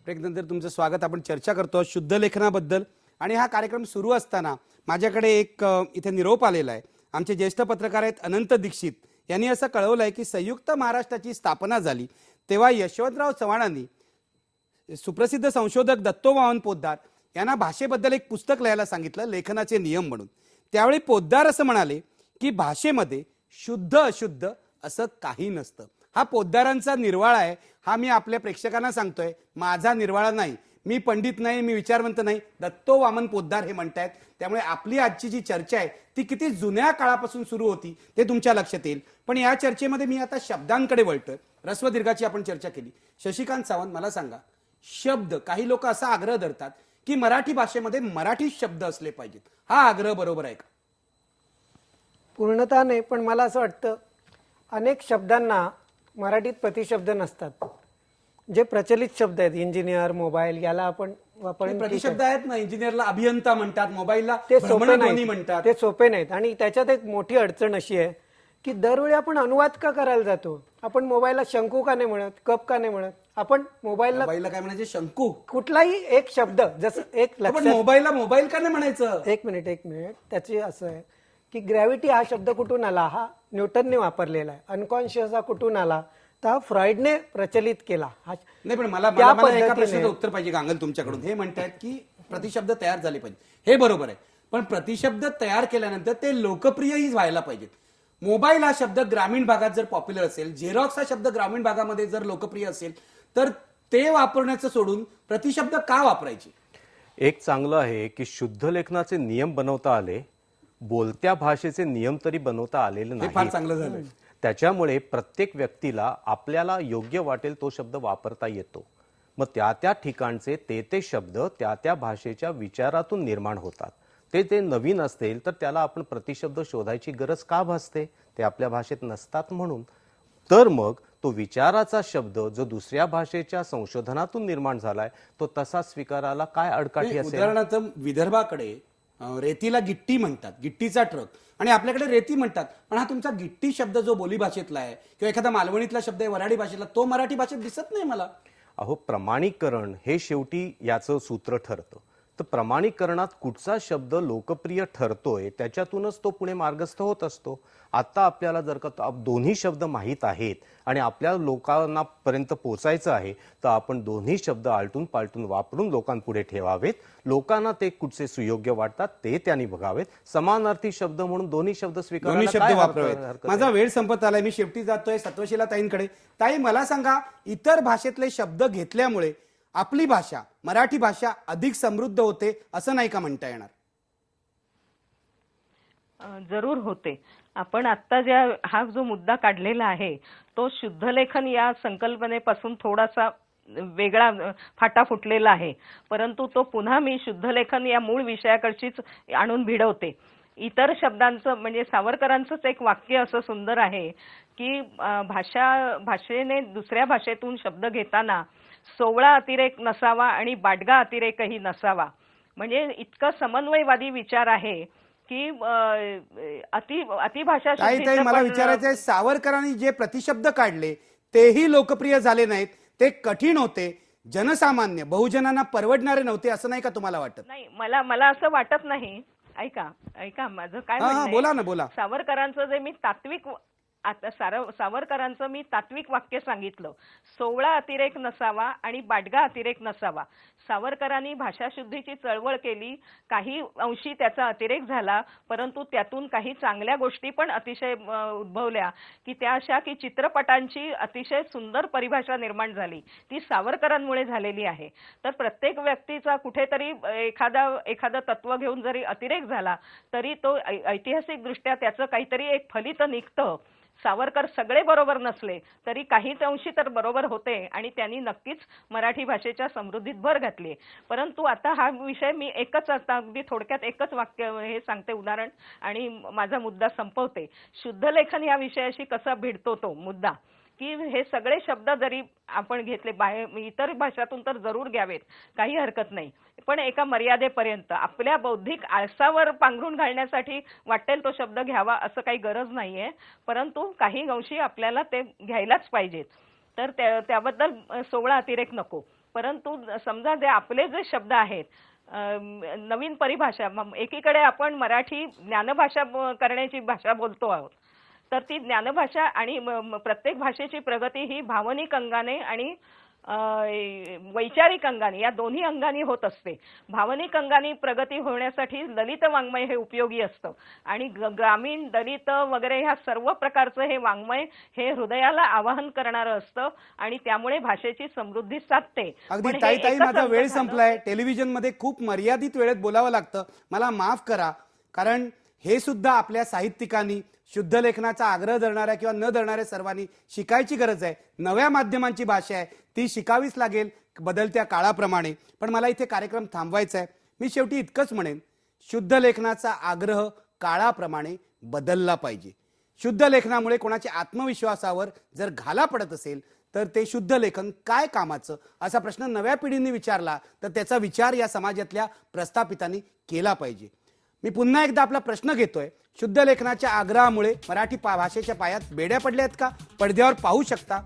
ब्रेकनंतर तुमचं स्वागत. आपण चर्चा करतो शुद्ध लेखनाबद्दल आणि हा कार्यक्रम सुरू असताना माझ्याकडे एक इथे निरोप आलेला आहे. आमचे ज्येष्ठ पत्रकार आहेत अनंत दीक्षित यांनी असं कळवलंय की संयुक्त महाराष्ट्राची स्थापना झाली तेव्हा यशवंतराव चव्हाणांनी सुप्रसिद्ध संशोधक दत्तोवामन पोद्दार यांना भाषेबद्दल एक पुस्तक लिहायला सांगितलं, लेखनाचे नियम म्हणून. त्यावेळी पोद्दार असं म्हणाले की भाषेमध्ये शुद्ध अशुद्ध असं काही नसतं. हा पोद्दारांचा निर्वाळा आहे. हा मी आपल्या प्रेक्षकांना सांगतोय, माझा निर्वाळा नाही. मी पंडित नाही, मी विचारवंत नाही. दत्तोवामन पोद्दार हे म्हणतायत. त्यामुळे आपली आजची जी चर्चा आहे ती किती जुन्या काळापासून सुरू होती ते तुमच्या लक्षात येईल. पण या चर्चेमध्ये मी आता शब्दांकडे वळतोय. ऱ्हस्व दीर्घाची आपण चर्चा केली. शशिकांत सावंत, मला सांगा, शब्द, काही लोक असा आग्रह धरतात की मराठी भाषेमध्ये मराठी शब्द असले पाहिजेत. हा आग्रह बरोबर आहे का? पूर्णतः नाही, पण मला असं वाटतं अनेक शब्दांना मराठीत प्रतिशब्द नसतात. जे प्रचलित शब्द आहेत, इंजिनियर, मोबाईल, याला आपण वापरून प्रतिशब्द आहेत ना. इंजिनियरला अभियंता म्हणतात, मोबाईलला ते सोपे भ्रमणध्वनी नाहीत, म्हणतात. ते सोपे नाहीत. आणि त्याच्यात एक मोठी अडचण अशी आहे की दरवेळी आपण अनुवाद का करायला जातो? आपण मोबाईलला शंकू का नाही म्हणत, कप का नाही म्हणत? आपण मोबाईलला काय म्हणायचे? शंकू. कुठलाही एक शब्द, जसं एक पण लक्षात, मोबाईलला मोबाईल का नाही म्हणायचं? एक मिनिट त्याचे असं आहे की ग्रॅव्हिटी हा शब्द कुठून आला? हा न्यूटनने वापरलेला आहे. अनकॉन्शियस हा कुठून आला? तर हा फ्रॉइडने प्रचलित केला. नाही, पण मला त्या एका प्रश्नाचं पद्धतीने उत्तर पाहिजे गांगल तुमच्याकडून. हे म्हणतात की प्रतिशब्द तयार झाले पाहिजे. हे बरोबर आहे, पण प्रतिशब्द तयार केल्यानंतर ते लोकप्रियही व्हायला पाहिजेत. मोबाईल हा शब्द ग्रामीण भागात जर पॉप्युलर असेल, झेरॉक्स हा शब्द ग्रामीण भागामध्ये जर लोकप्रिय असेल, तर ते वापरण्याचं सोडून प्रतिशब्द का वापरायचे? एक चांगलं आहे की शुद्ध लेखनाचे नियम बनवता आले, बोलत्या भाषेचे नियम तरी बनवता आलेले हे फार नाही. चांगलं झालं. त्याच्यामुळे प्रत्येक व्यक्तीला आपल्याला योग्य वाटेल तो शब्द वापरता येतो. मग त्या त्या ठिकाणचे ते शब्द त्या त्या भाषेच्या विचारातून निर्माण होतात. ते नवीन असतील तर त्याला आपण प्रतिशब्द शोधायची गरज का भासते? ते आपल्या भाषेत नसतात म्हणून. तर मग तो विचाराचा शब्द जो दुसऱ्या भाषेच्या संशोधनातून निर्माण झालाय तो तसा स्वीकारायला काय अडकाठी असेल? उदाहरणार्थ विदर्भाकडे रेतीला गिट्टी म्हणतात, गिट्टीचा ट्रक, आणि आपल्याकडे रेती म्हणतात. पण हा तुमचा गिट्टी शब्द जो बोली भाषेतला आहे किंवा एखादा मालवणीतला शब्द आहे वऱ्हाडी भाषेतला, तो मराठी भाषेत दिसत नाही मला. अहो, प्रमाणीकरण हे शेवटी याचं सूत्र ठरतं. तर प्रमाणीकरणात कुठचा शब्द लोकप्रिय ठरतोय त्याच्यातूनच तो पुढे मार्गस्थ होत असतो. आता आपल्याला जर का दोन्ही शब्द माहीत आहेत आणि आपल्या लोकांना पर्यंत पोचायचं आहे तर आपण दोन्ही शब्द आलटून पालटून वापरून लोकांपुढे ठेवावेत. लोकांना ते कुठचे सुयोग्य वाटतात ते त्यांनी बघावेत. समानार्थी शब्द म्हणून दोन्ही शब्द स्वीकारायला काय वापरावेत. हरकत माझा आहे? वेळ संपत आलाय, मी शेवटी जातोय सत्वशीला ताईंकडे. ताई, मला सांगा, इतर भाषेतले शब्द घेतल्यामुळे आपली भाषा, मराठी भाषा अधिक समृद्ध होते असं नाही का म्हणता येणार? जरूर होते. आपण आता हा जो मुद्दा काढलेला आहे तो शुद्धलेखन या संकल्पनेपासून थोडासा वेगळा फाटा फुटलेला आहे, परंतु तो पुन्हा मी शुद्धलेखन या मूळ विषयाकडचीच आणून भिडवते. इतर शब्दांचं म्हणजे सावरकरांचंच एक वाक्य असं सुंदर आहे की भाषेने दुसऱ्या भाषेतून शब्द घेताना 16 अतिरेक नसावा आणि बाडगा अतिरेकही नसावा. म्हणजे इतका समन्वयवादी विचार आहे की अतिभाषा ताई, मला विचारायचं आहे, सावरकरांनी जे प्रतिशब्द काढले तेही लोकप्रिय झाले नाहीत, ते कठीण होते, जनसामान्य बहुजनांना परवडणारे नव्हते, असं नाही का तुम्हाला वाटत? नाही, मला असं वाटत नाही. ऐका माझं काय म्हणणं आहे. बोला ना, बोला. सावरकरांचं जे मी सावरकरांचं मी तात्विक वाक्य सांगितलं, 16 अतिरेक नसावा आणि बाडगा अतिरेक नसावा. सावरकरांनी भाषाशुद्धीची चळवळ केली, काही अंशी त्याचा अतिरेक झाला, परंतु त्यातून काही चांगल्या गोष्टी पण अतिशय उद्भवल्या की त्या अशा की चित्रपटांची अतिशय सुंदर परिभाषा निर्माण झाली, ती सावरकरांमुळे झालेली आहे. तर प्रत्येक व्यक्तीचा कुठेतरी एखादा तत्व घेऊन जरी अतिरेक झाला तरी तो ऐतिहासिकदृष्ट्या त्याचं काहीतरी एक फलित निघतं. सावरकर सगळे बरोबर नसले तरी काहीच अंशी तर बरोबर होते आणि त्यांनी नक्कीच मराठी भाषेच्या समृद्धीत भर घातली. परंतु आता हा विषय मी आता अगदी थोडक्यात एकच वाक्य हे सांगते, उदाहरण, आणि माझा मुद्दा संपवते. शुद्धलेखन या विषयाशी कसा भिडतो तो मुद्दा की हे सगळे शब्द जरी आपण घेतले इतर भाषातून तर जरूर घ्यावेत, काही हरकत नाही, पण एका मर्यादेपर्यंत. आपल्या बौद्धिक आळसावर पांघरून घालण्यासाठी वाटेल तो शब्द घ्यावा असं काही गरज नाहीये, परंतु काही अंशी आपल्याला ते घ्यायलाच पाहिजेत. तर त्याबद्दल 16 अतिरेक नको. परंतु समजा जे आपले जे शब्द आहेत नवीन परिभाषा एकीकडे आपण मराठी ज्ञानभाषा करण्याची भाषा बोलतो आहोत, तर ती ज्ञानभाषा आणि प्रत्येक भाषेची प्रगती ही भावनिक अंगाने आणि वैचारिक अंगाने या दोन्ही अंगाने होत असते. भावनिक अंगाने प्रगती होण्यासाठी ललित वाङ्मय हे उपयोगी असतं आणि ग्रामीण दलित वगैरे ह्या सर्व प्रकारचं हे वाङ्मय हे हृदयाला आवाहन करणारं असतं आणि त्यामुळे भाषेची समृद्धी साधते. अगदी पण हे ताई एकच माझा अंग वेळ झालं. संपलाय. टेलिव्हिजन मध्ये खूप मर्यादित वेळेत बोलावं लागतं, मला माफ करा. कारण हे सुद्धा आपल्या साहित्यिकांनी, शुद्ध लेखनाचा आग्रह धरणाऱ्या किंवा न धरणाऱ्या सर्वांनी शिकायची गरज आहे. नव्या माध्यमांची भाषा आहे, ती शिकावीच लागेल बदलत्या काळाप्रमाणे. पण मला इथे कार्यक्रम थांबवायचा आहे. मी शेवटी इतकंच म्हणेन, शुद्ध लेखनाचा आग्रह काळाप्रमाणे बदलला पाहिजे. शुद्ध लेखनामुळे कोणाच्या आत्मविश्वासावर जर घाला पडत असेल तर ते शुद्ध लेखन काय कामाचं, असा प्रश्न नव्या पिढींनी विचारला तर त्याचा विचार या समाजातल्या प्रस्थापितांनी केला पाहिजे. मी पुन्हा एकदा आपला प्रश्न घेतोय, शुद्ध लेखनाच्या आग्रहामुळे मराठी भाषेच्या पायात बेड्या पडल्यात का? पडद्यावर पाहू शकता.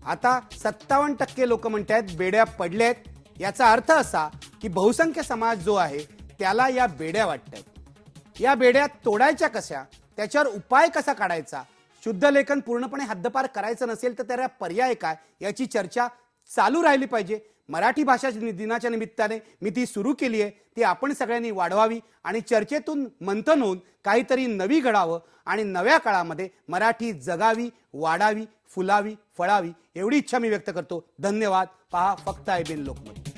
आता 57% लोक म्हणतात बेड्या पडल्यात. याचा अर्थ असा की बहुसंख्य समाज जो आहे त्याला या बेड्या वाटतात. या बेड्या तोडायच्या कशा, त्याच्यावर उपाय कसा काढायचा, शुद्ध लेखन पूर्णपणे हद्दपार करायचं नसेल तर त्याला पर्याय काय, याची चर्चा चालू राहिली पाहिजे. मराठी भाषा दिनाच्या निमित्ताने मी ती सुरू केली आहे, ती आपण सगळ्यांनी वाढवावी आणि चर्चेतून मंथन होऊन काहीतरी नवी घडावं आणि नव्या काळामध्ये मराठी जगावी, वाढावी, फुलावी, फळावी, एवढी इच्छा मी व्यक्त करतो. धन्यवाद. पहा फक्त IBN लोकमत.